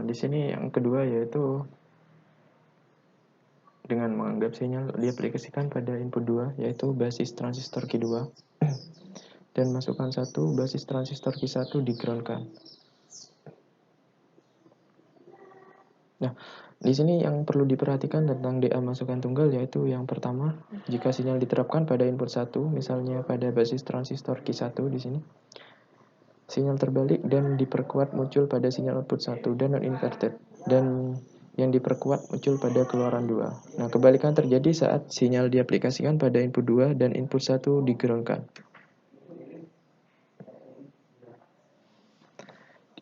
Di sini yang kedua yaitu dengan menganggap sinyal diaplikasikan pada input 2 yaitu basis transistor Q2 dan masukkan 1 basis transistor Q1 di-groundkan. Nah, di sini yang perlu diperhatikan tentang DA masukan tunggal yaitu yang pertama, jika sinyal diterapkan pada input 1, misalnya pada basis transistor Q1 di sini, sinyal terbalik dan diperkuat muncul pada sinyal output 1 dan non-inverted, dan yang diperkuat muncul pada keluaran 2. Nah, kebalikan terjadi saat sinyal diaplikasikan pada input 2 dan input 1 di-groundkan.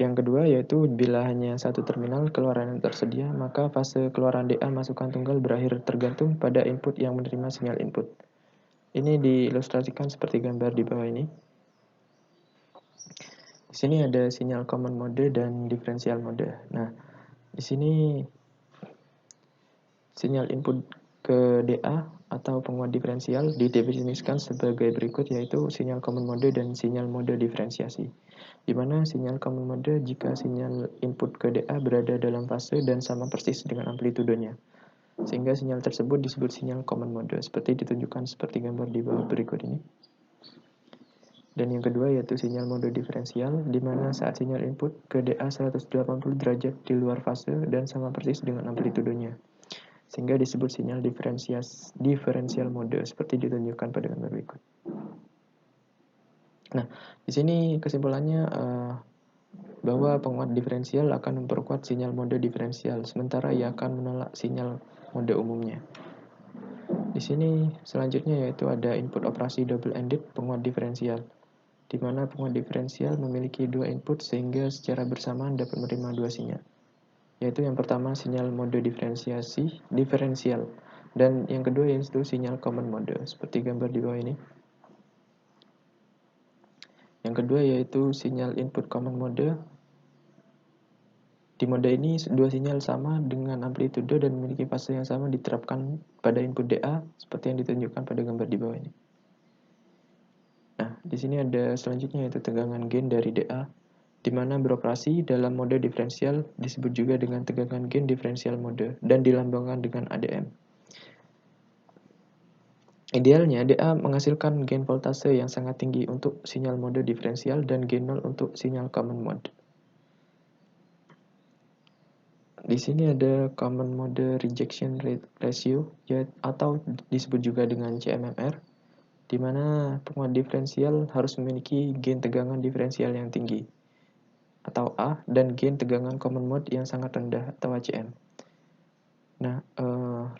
Yang kedua yaitu bila hanya satu terminal keluaran yang tersedia, maka fase keluaran DA masukan tunggal berakhir tergantung pada input yang menerima sinyal input. Ini diilustrasikan seperti gambar di bawah ini. Di sini ada sinyal common mode dan diferensial mode. Nah, di sini sinyal input ke DA atau penguat diferensial didefinisikan sebagai berikut, yaitu sinyal common mode dan sinyal mode diferensiasi. Di mana sinyal common mode jika sinyal input ke DA berada dalam fase dan sama persis dengan amplitudenya. Sehingga sinyal tersebut disebut sinyal common mode, seperti ditunjukkan seperti gambar di bawah berikut ini. Dan yang kedua yaitu sinyal mode diferensial, di mana saat sinyal input ke DA 180 derajat di luar fase dan sama persis dengan amplitudenya, sehingga disebut sinyal diferensial mode seperti ditunjukkan pada gambar berikut. Nah, di sini kesimpulannya bahwa penguat diferensial akan memperkuat sinyal mode diferensial, sementara ia akan menolak sinyal mode umumnya. Di sini selanjutnya yaitu ada input operasi double-ended penguat diferensial, di mana penguat diferensial memiliki dua input sehingga secara bersamaan dapat menerima dua sinyal, yaitu yang pertama sinyal mode diferensial, dan yang kedua yaitu sinyal common mode, seperti gambar di bawah ini. Yang kedua yaitu sinyal input common mode. Di mode ini dua sinyal sama dengan amplitude dan memiliki fase yang sama diterapkan pada input DA seperti yang ditunjukkan pada gambar di bawah ini. Nah, di sini ada selanjutnya yaitu tegangan gain dari DA, di mana beroperasi dalam mode diferensial disebut juga dengan tegangan gain diferensial mode dan dilambangkan dengan ADM. Idealnya, DA menghasilkan gain voltase yang sangat tinggi untuk sinyal mode diferensial dan gain 0 untuk sinyal common mode. Di sini ada common mode rejection ratio atau disebut juga dengan CMMR, di mana penguat diferensial harus memiliki gain tegangan diferensial yang tinggi atau A dan gain tegangan common mode yang sangat rendah atau ACM. Nah,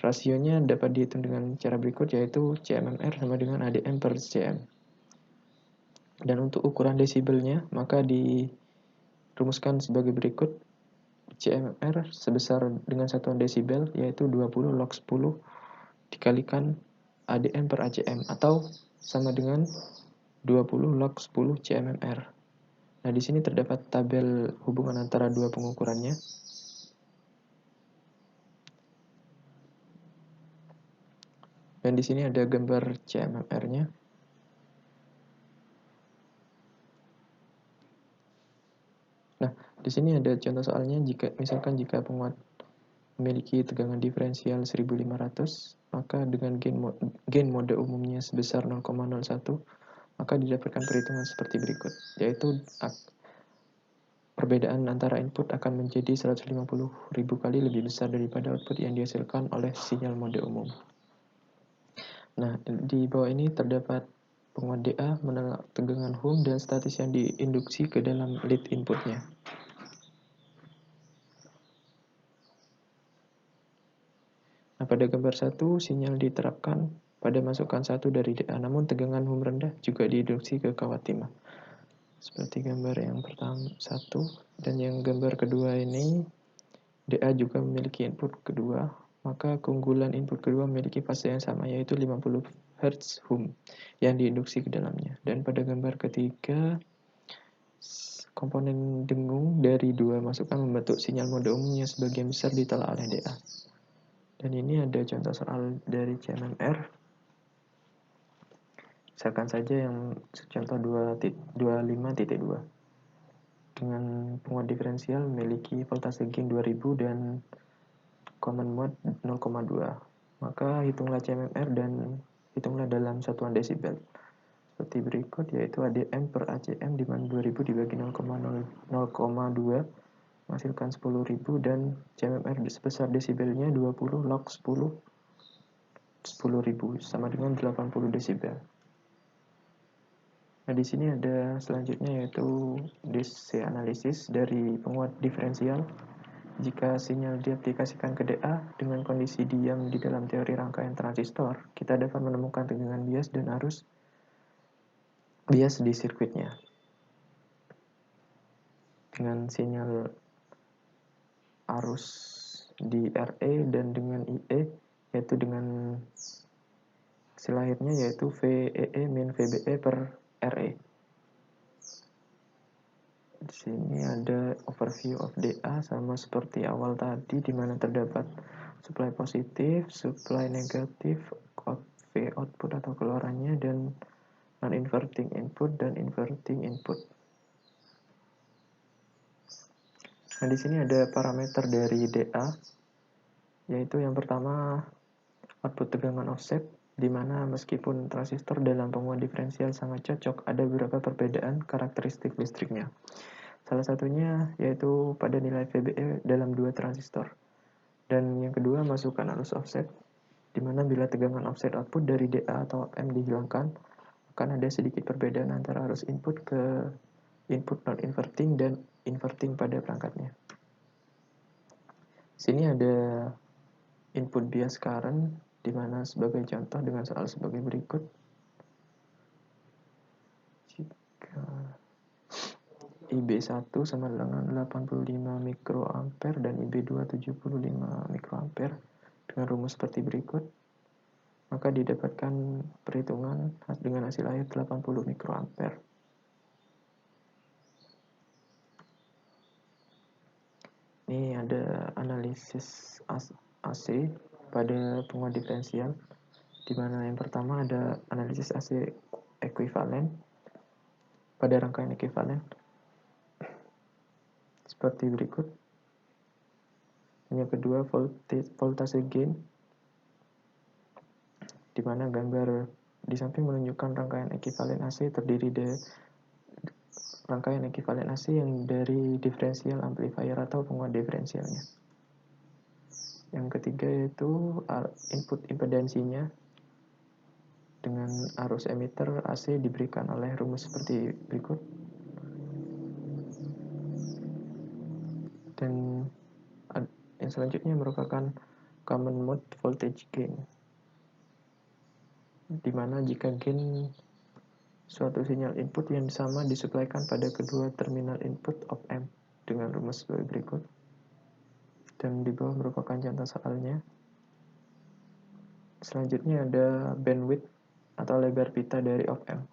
rasionya dapat dihitung dengan cara berikut, yaitu CMMR sama dengan ADM per CM. Dan untuk ukuran desibelnya maka dirumuskan sebagai berikut. CMR sebesar dengan satuan desibel yaitu 20 log 10 dikalikan ADM per ACM atau sama dengan 20 log 10 CMMR. Nah, di sini terdapat tabel hubungan antara dua pengukurannya. Dan di sini ada gambar CMMR-nya. Nah, di sini ada contoh soalnya, misalkan jika penguat memiliki tegangan diferensial 1500, maka dengan gain mode umumnya sebesar 0,01, maka didapatkan perhitungan seperti berikut, yaitu perbedaan antara input akan menjadi 150.000 kali lebih besar daripada output yang dihasilkan oleh sinyal mode umum. Nah, di bawah ini terdapat penguat DA menolak tegangan hum dan statis yang diinduksi ke dalam lead inputnya. Nah, pada gambar 1, sinyal diterapkan pada masukan 1 dari DA, namun tegangan hum rendah juga diinduksi ke kawat timah. Seperti gambar yang pertama 1, dan yang gambar kedua ini DA juga memiliki input kedua, maka keunggulan input kedua memiliki fase yang sama, yaitu 50 Hz hum yang diinduksi ke dalamnya. Dan pada gambar ketiga, komponen dengung dari dua masukan membentuk sinyal mode umumnya sebagian besar ditolak oleh DA. Dan ini ada contoh soal dari CMMR. Misalkan saja yang contoh 25.2. dengan penguat diferensial memiliki voltase gain 2000 dan common mode 0,2. Maka hitunglah CMMR dan hitunglah dalam satuan desibel. Seperti berikut, yaitu ADM per ACM di mana 2000 dibagi 0,2 menghasilkan 10.000 dan CMMR sebesar desibelnya 20 log 10.000 sama dengan 80 desibel. Nah, di sini ada selanjutnya yaitu DC analisis dari penguat diferensial. Jika sinyal diaplikasikan ke DA dengan kondisi diam di dalam teori rangkaian transistor, kita dapat menemukan tegangan bias dan arus bias di sirkuitnya. Dengan sinyal arus di RE dan dengan IE, yaitu dengan hasil akhirnya yaitu VEE min VBE per RE. Di sini ada overview of DA sama seperti awal tadi, di mana terdapat supply positif, supply negatif, V output atau keluarannya, dan non-inverting input dan inverting input. Nah, di sini ada parameter dari DA, yaitu yang pertama output tegangan offset, di mana meskipun transistor dalam penguat diferensial sangat cocok, ada beberapa perbedaan karakteristik listriknya. Salah satunya yaitu pada nilai VBE dalam dua transistor. Dan yang kedua, masukkan arus offset, di mana bila tegangan offset output dari DA atau M dihilangkan, akan ada sedikit perbedaan antara arus input ke input non-inverting dan inverting pada perangkatnya. Sini ada input bias current, di mana sebagai contoh dengan soal sebagai berikut. Jika IB1 sama dengan 85 mikroampere dan IB2 75 mikroampere dengan rumus seperti berikut, maka didapatkan perhitungan dengan hasil akhir 80 mikroampere. Ini ada analisis AC pada penguat diferensial, di mana yang pertama ada analisis AC ekuivalen pada rangkaian ekuivalen seperti berikut. Yang kedua, voltase gain, di mana gambar di samping menunjukkan rangkaian ekuivalen AC terdiri dari rangkaian ekuivalen AC yang dari diferensial amplifier atau penguat diferensialnya. Yang ketiga yaitu input impedansinya dengan arus emitter AC diberikan oleh rumus seperti berikut. Dan yang selanjutnya merupakan common mode voltage gain, di mana jika gain suatu sinyal input yang sama disuplaikan pada kedua terminal input op amp dengan rumus sebagai berikut. Dan di bawah merupakan contoh soalnya. Selanjutnya ada bandwidth atau lebar pita dari op amp,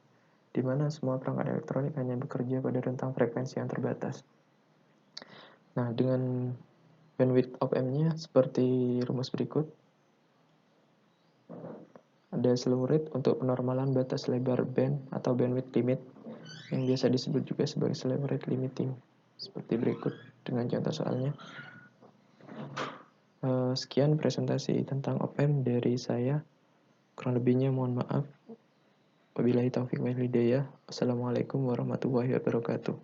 di mana semua perangkat elektronik hanya bekerja pada rentang frekuensi yang terbatas. Nah, dengan bandwidth op amp-nya seperti rumus berikut. Ada slew rate untuk penormalan batas lebar band atau bandwidth limit, yang biasa disebut juga sebagai slew rate limiting, seperti berikut dengan contoh soalnya. Sekian presentasi tentang op amp dari saya. Kurang lebihnya mohon maaf. Wabillahi taufiq wal hidayah. Wassalamualaikum warahmatullahi wabarakatuh.